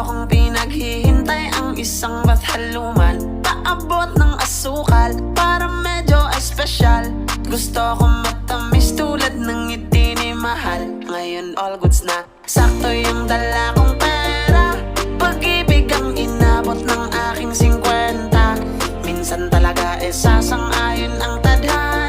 kong pinaghihintay ang isang bathaluman, paabot ng asukal para medyo espesyal. Gusto kong matamis tulad ng ngiti ni mahal. Ngayon all goods na, sakto yung dala kong pera. Pag-ibig ang inabot ng aking 50. Minsan talaga sasang-ayon ang tadhana.